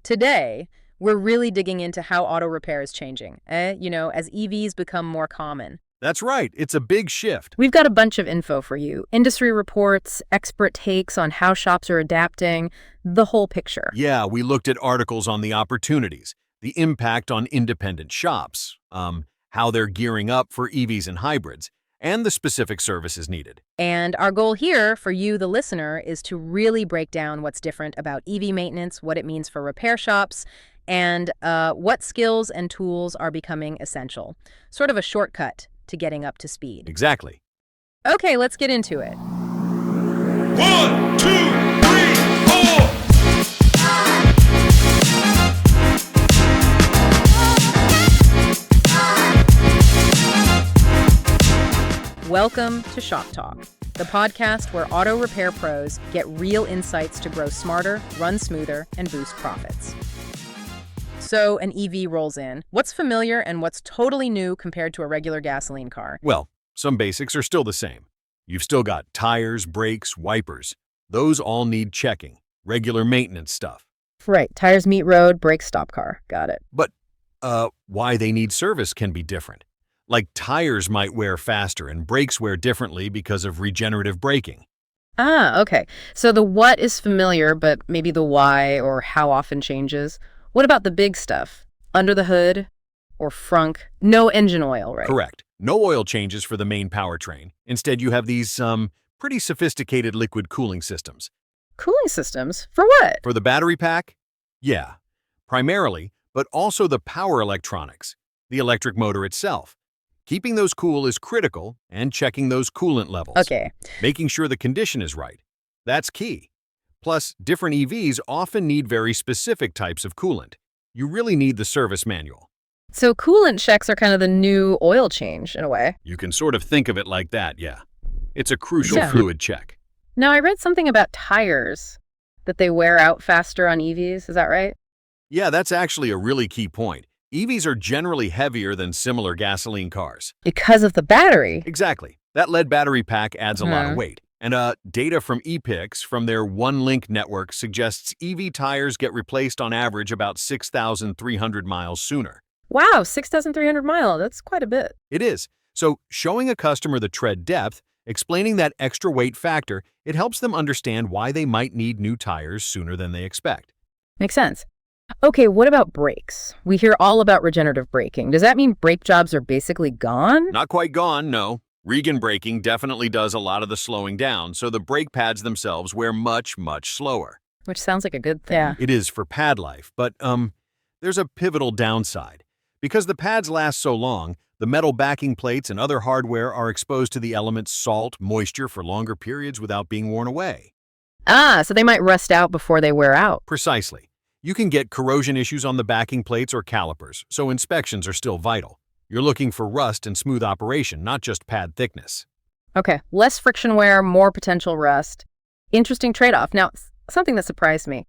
Today, we're really digging into how auto repair is changing, as EVs become more common. That's right. It's a big shift. We've got a bunch of info for you. Industry reports, expert takes on how shops are adapting, the whole picture. Yeah, we looked at articles on the opportunities, the impact on independent shops, how they're gearing up for EVs and hybrids, and the specific services needed. And our goal here for you, the listener, is to really break down what's different about EV maintenance, what it means for repair shops, and what skills and tools are becoming essential. Sort of a shortcut to getting up to speed. Exactly. Okay, let's get into it. 1, 2, 3, 4. Welcome to ShopTalk, the podcast where auto repair pros get real insights to grow smarter, run smoother, and boost profits. So an EV rolls in. What's familiar and what's totally new compared to a regular gasoline car? Well, some basics are still the same. You've still got tires, brakes, wipers. Those all need checking, regular maintenance stuff. Right, tires meet road, brakes stop car. Got it. But why they need service can be different. Like tires might wear faster and brakes wear differently because of regenerative braking. Ah, okay. So the what is familiar, but maybe the why or how often changes. What about the big stuff? Under the hood or frunk? No engine oil, right? Correct. No oil changes for the main powertrain. Instead, you have these pretty sophisticated liquid cooling systems. Cooling systems? For what? For the battery pack? Yeah, primarily, but also the power electronics, the electric motor itself. Keeping those cool is critical, and checking those coolant levels. Okay. Making sure the condition is right. That's key. Plus, different EVs often need very specific types of coolant. You really need the service manual. So coolant checks are kind of the new oil change in a way. You can sort of think of it like that, yeah. It's a crucial Yeah. fluid check. Now, I read something about tires, that they wear out faster on EVs. Is that right? Yeah, that's actually a really key point. EVs are generally heavier than similar gasoline cars. Because of the battery. Exactly. That lead battery pack adds a lot of Hmm. weight. And data from ePICS from their One-Link network suggests EV tires get replaced on average about 6,300 miles sooner. Wow, 6,300 miles. That's quite a bit. It is. So showing a customer the tread depth, explaining that extra weight factor, it helps them understand why they might need new tires sooner than they expect. Makes sense. Okay, what about brakes? We hear all about regenerative braking. Does that mean brake jobs are basically gone? Not quite gone, no. Regen braking definitely does a lot of the slowing down, so the brake pads themselves wear much, much slower. Which sounds like a good thing. Yeah. It is for pad life, but there's a pivotal downside. Because the pads last so long, the metal backing plates and other hardware are exposed to the elements salt, moisture for longer periods without being worn away. Ah, so they might rust out before they wear out. Precisely. You can get corrosion issues on the backing plates or calipers, so inspections are still vital. You're looking for rust and smooth operation, not just pad thickness. Okay, less friction wear, more potential rust. Interesting trade-off. Now, something that surprised me.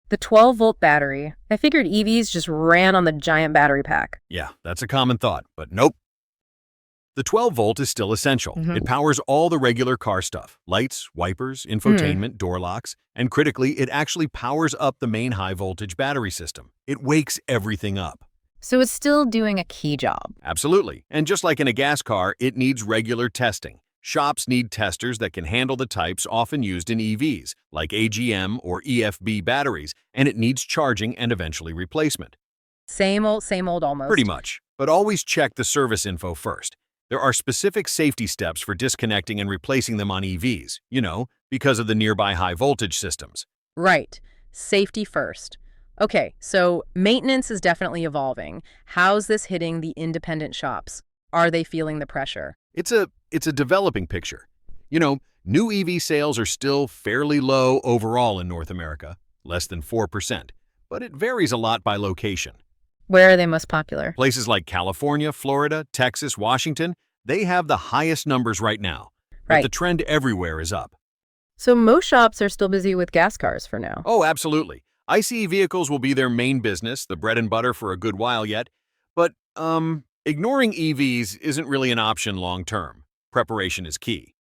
The 12-volt battery. I figured EVs just ran on the giant battery pack. Yeah, that's a common thought, but nope. The 12-volt is still essential. It powers all the regular car stuff, lights, wipers, infotainment, door locks, and critically, it actually powers up the main high-voltage battery system. It wakes everything up. So it's still doing a key job. Absolutely. And just like in a gas car, it needs regular testing. Shops need testers that can handle the types often used in EVs, like AGM or EFB batteries, and it needs charging and eventually replacement. Same old almost. Pretty much. But always check the service info first. There are specific safety steps for disconnecting and replacing them on EVs, because of the nearby high-voltage systems. Right. Safety first. Okay, so maintenance is definitely evolving. How's this hitting the independent shops? Are they feeling the pressure? It's a developing picture. New EV sales are still fairly low overall in North America, less than 4%, but it varies a lot by location. Where are they most popular? Places like California, Florida, Texas, Washington, they have the highest numbers right now. But Right. the trend everywhere is up. So most shops are still busy with gas cars for now. Oh, absolutely. ICE vehicles will be their main business, the bread and butter for a good while yet. But, ignoring EVs isn't really an option long term. Preparation is key.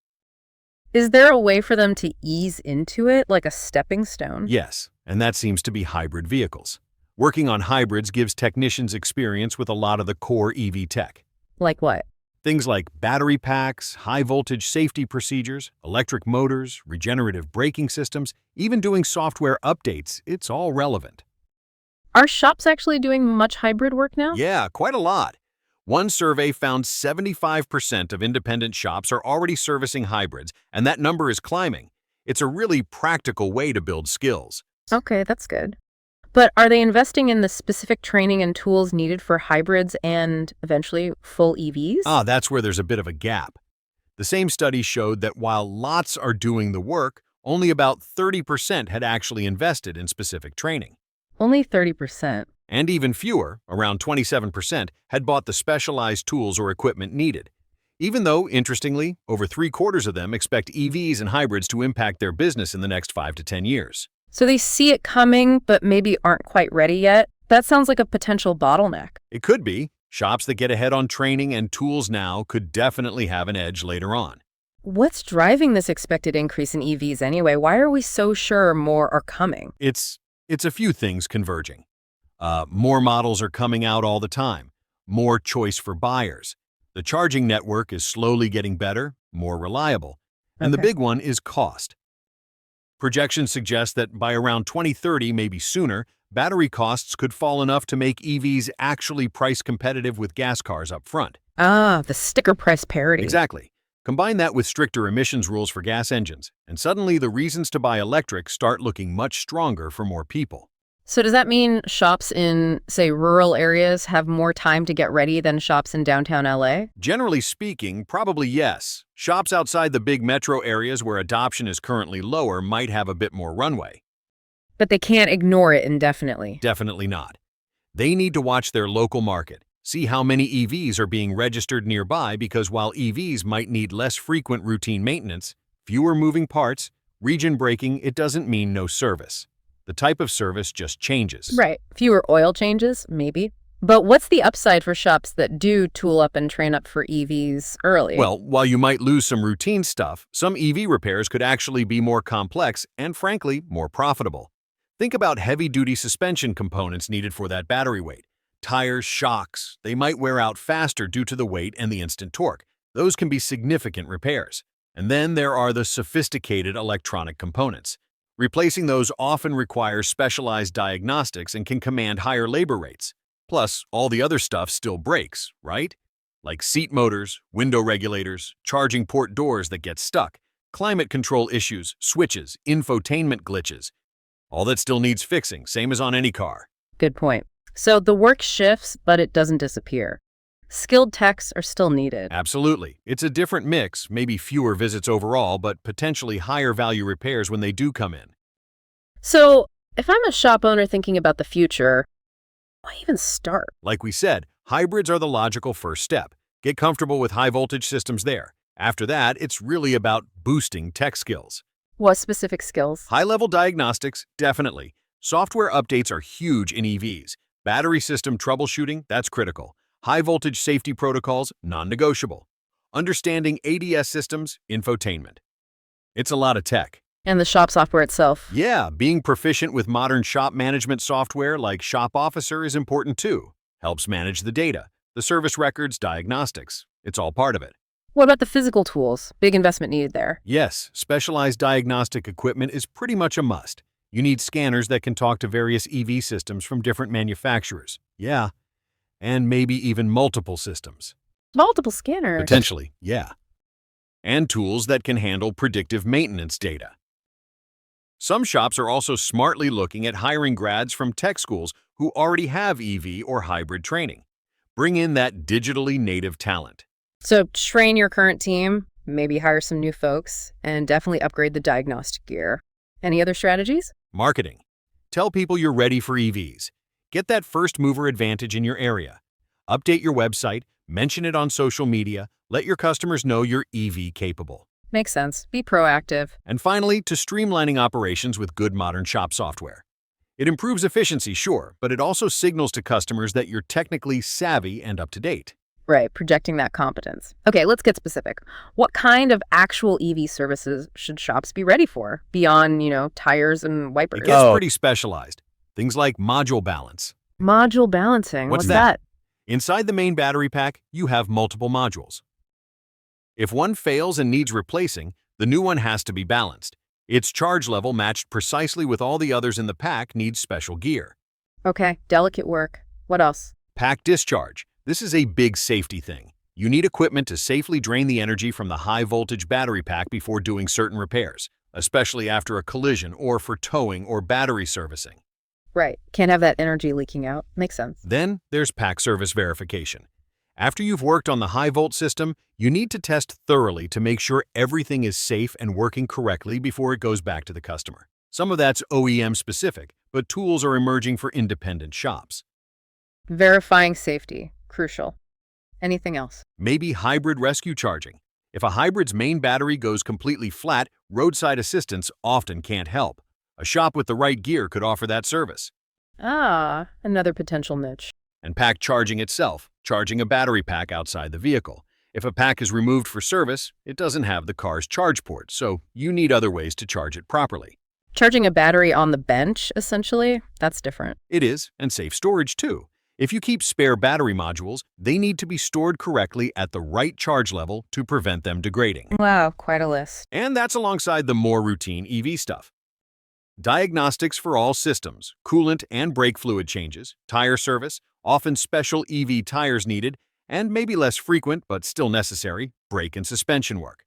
Is there a way for them to ease into it, like a stepping stone? Yes, and that seems to be hybrid vehicles. Working on hybrids gives technicians experience with a lot of the core EV tech. Like what? Things like battery packs, high-voltage safety procedures, electric motors, regenerative braking systems, even doing software updates, it's all relevant. Are shops actually doing much hybrid work now? Yeah, quite a lot. One survey found 75% of independent shops are already servicing hybrids, and that number is climbing. It's a really practical way to build skills. Okay, that's good. But are they investing in the specific training and tools needed for hybrids and eventually full EVs? That's where there's a bit of a gap. The same study showed that while lots are doing the work, only about 30% had actually invested in specific training. Only 30%. And even fewer, around 27%, had bought the specialized tools or equipment needed. Even though, interestingly, over 3/4 of them expect EVs and hybrids to impact their business in the next 5 to 10 years. So they see it coming, but maybe aren't quite ready yet? That sounds like a potential bottleneck. It could be. Shops that get ahead on training and tools now could definitely have an edge later on. What's driving this expected increase in EVs anyway? Why are we so sure more are coming? It's a few things converging. More models are coming out all the time. More choice for buyers. The charging network is slowly getting better, more reliable. And the Okay. big one is cost. Projections suggest that by around 2030, maybe sooner, battery costs could fall enough to make EVs actually price competitive with gas cars up front. The sticker price parity. Exactly. Combine that with stricter emissions rules for gas engines, and suddenly the reasons to buy electric start looking much stronger for more people. So does that mean shops in, say, rural areas have more time to get ready than shops in downtown LA? Generally speaking, probably yes. Shops outside the big metro areas where adoption is currently lower might have a bit more runway. But they can't ignore it indefinitely. Definitely not. They need to watch their local market, see how many EVs are being registered nearby, because while EVs might need less frequent routine maintenance, fewer moving parts, region braking, it doesn't mean no service. The type of service just changes. Right. Fewer oil changes, maybe. But what's the upside for shops that do tool up and train up for EVs early? Well, while you might lose some routine stuff, some EV repairs could actually be more complex and, frankly, more profitable. Think about heavy-duty suspension components needed for that battery weight. Tires, shocks, they might wear out faster due to the weight and the instant torque. Those can be significant repairs. And then there are the sophisticated electronic components. Replacing those often requires specialized diagnostics and can command higher labor rates. Plus, all the other stuff still breaks, right? Like seat motors, window regulators, charging port doors that get stuck, climate control issues, switches, infotainment glitches. All that still needs fixing, same as on any car. Good point. So the work shifts, but it doesn't disappear. Skilled techs are still needed. Absolutely. It's a different mix, maybe fewer visits overall, but potentially higher value repairs when they do come in. So if I'm a shop owner thinking about the future, why even start? Like we said, hybrids are the logical first step. Get comfortable with high voltage systems there. After that, it's really about boosting tech skills. What specific skills? High-level diagnostics, definitely. Software updates are huge in EVs. Battery system troubleshooting, that's critical. High-voltage safety protocols, non-negotiable. Understanding ADS systems, infotainment. It's a lot of tech. And the shop software itself. Yeah, being proficient with modern shop management software like ShopOfficer is important too. Helps manage the data, the service records, diagnostics. It's all part of it. What about the physical tools? Big investment needed there. Yes, specialized diagnostic equipment is pretty much a must. You need scanners that can talk to various EV systems from different manufacturers. Yeah, and maybe even multiple systems. Multiple scanners. Potentially, yeah. And tools that can handle predictive maintenance data. Some shops are also smartly looking at hiring grads from tech schools who already have EV or hybrid training. Bring in that digitally native talent. So train your current team, maybe hire some new folks, and definitely upgrade the diagnostic gear. Any other strategies? Marketing. Tell people you're ready for EVs. Get that first mover advantage in your area. Update your website, mention it on social media, let your customers know you're EV capable. Makes sense. Be proactive. And finally, to streamlining operations with good modern shop software. It improves efficiency, sure, but it also signals to customers that you're technically savvy and up to date. Right, projecting that competence. Okay, let's get specific. What kind of actual EV services should shops be ready for beyond, tires and wipers? It gets pretty specialized. Things like module balance. Module balancing. What's What's that? that? Inside the main battery pack, you have multiple modules. If one fails and needs replacing, the new one has to be balanced. Its charge level matched precisely with all the others in the pack needs special gear. Okay, delicate work. What else? Pack discharge. This is a big safety thing. You need equipment to safely drain the energy from the high-voltage battery pack before doing certain repairs, especially after a collision or for towing or battery servicing. Right. Can't have that energy leaking out. Makes sense. Then there's pack service verification. After you've worked on the high-volt system, you need to test thoroughly to make sure everything is safe and working correctly before it goes back to the customer. Some of that's OEM-specific, but tools are emerging for independent shops. Verifying safety. Crucial. Anything else? Maybe hybrid rescue charging. If a hybrid's main battery goes completely flat, roadside assistance often can't help. A shop with the right gear could offer that service. Ah, another potential niche. And pack charging itself, charging a battery pack outside the vehicle. If a pack is removed for service, it doesn't have the car's charge port, so you need other ways to charge it properly. Charging a battery on the bench, essentially? That's different. It is, and safe storage too. If you keep spare battery modules, they need to be stored correctly at the right charge level to prevent them degrading. Wow, quite a list. And that's alongside the more routine EV stuff. Diagnostics for all systems, coolant and brake fluid changes, tire service, often special EV tires needed, and maybe less frequent but still necessary, brake and suspension work.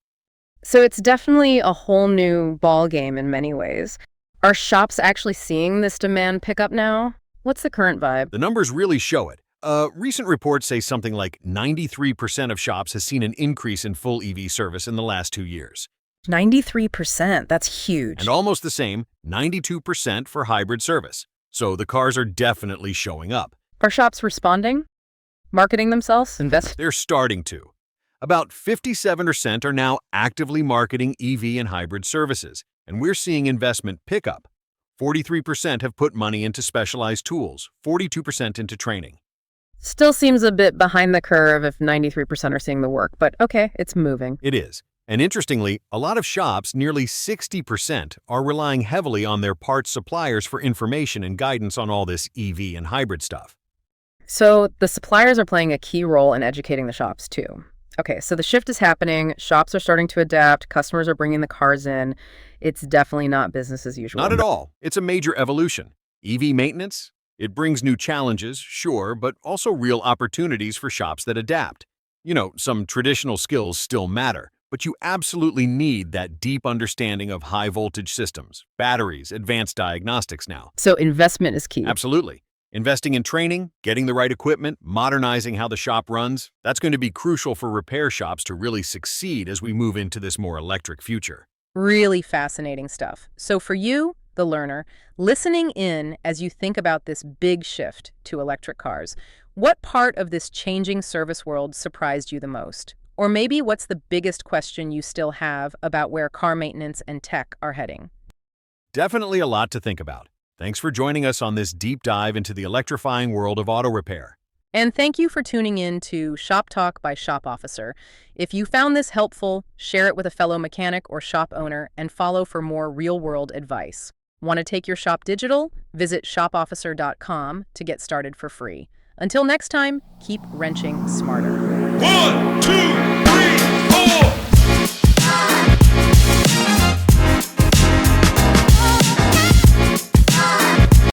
So it's definitely a whole new ball game in many ways. Are shops actually seeing this demand pick up now? What's the current vibe? The numbers really show it. Recent reports say something like 93% of shops has seen an increase in full EV service in the last 2 years. 93%. That's huge. And almost the same, 92% for hybrid service. So the cars are definitely showing up. Are shops responding? Marketing themselves? They're starting to. About 57% are now actively marketing EV and hybrid services, and we're seeing investment pick up. 43% have put money into specialized tools, 42% into training. Still seems a bit behind the curve if 93% are seeing the work, but okay, it's moving. It is. And interestingly, a lot of shops, nearly 60%, are relying heavily on their parts suppliers for information and guidance on all this EV and hybrid stuff. So the suppliers are playing a key role in educating the shops too. Okay, so the shift is happening, shops are starting to adapt, customers are bringing the cars in. It's definitely not business as usual. Not at all. It's a major evolution. EV maintenance? It brings new challenges, sure, but also real opportunities for shops that adapt. You know, some traditional skills still matter, but you absolutely need that deep understanding of high-voltage systems, batteries, advanced diagnostics now. So investment is key. Absolutely. Investing in training, getting the right equipment, modernizing how the shop runs, that's going to be crucial for repair shops to really succeed as we move into this more electric future. Really fascinating stuff. So for you, the learner, listening in as you think about this big shift to electric cars, what part of this changing service world surprised you the most? Or maybe what's the biggest question you still have about where car maintenance and tech are heading? Definitely a lot to think about. Thanks for joining us on this deep dive into the electrifying world of auto repair. And thank you for tuning in to Shop Talk by ShopOfficer. If you found this helpful, share it with a fellow mechanic or shop owner and follow for more real-world advice. Want to take your shop digital? Visit shopofficer.com to get started for free. Until next time, keep wrenching smarter. 1, 2,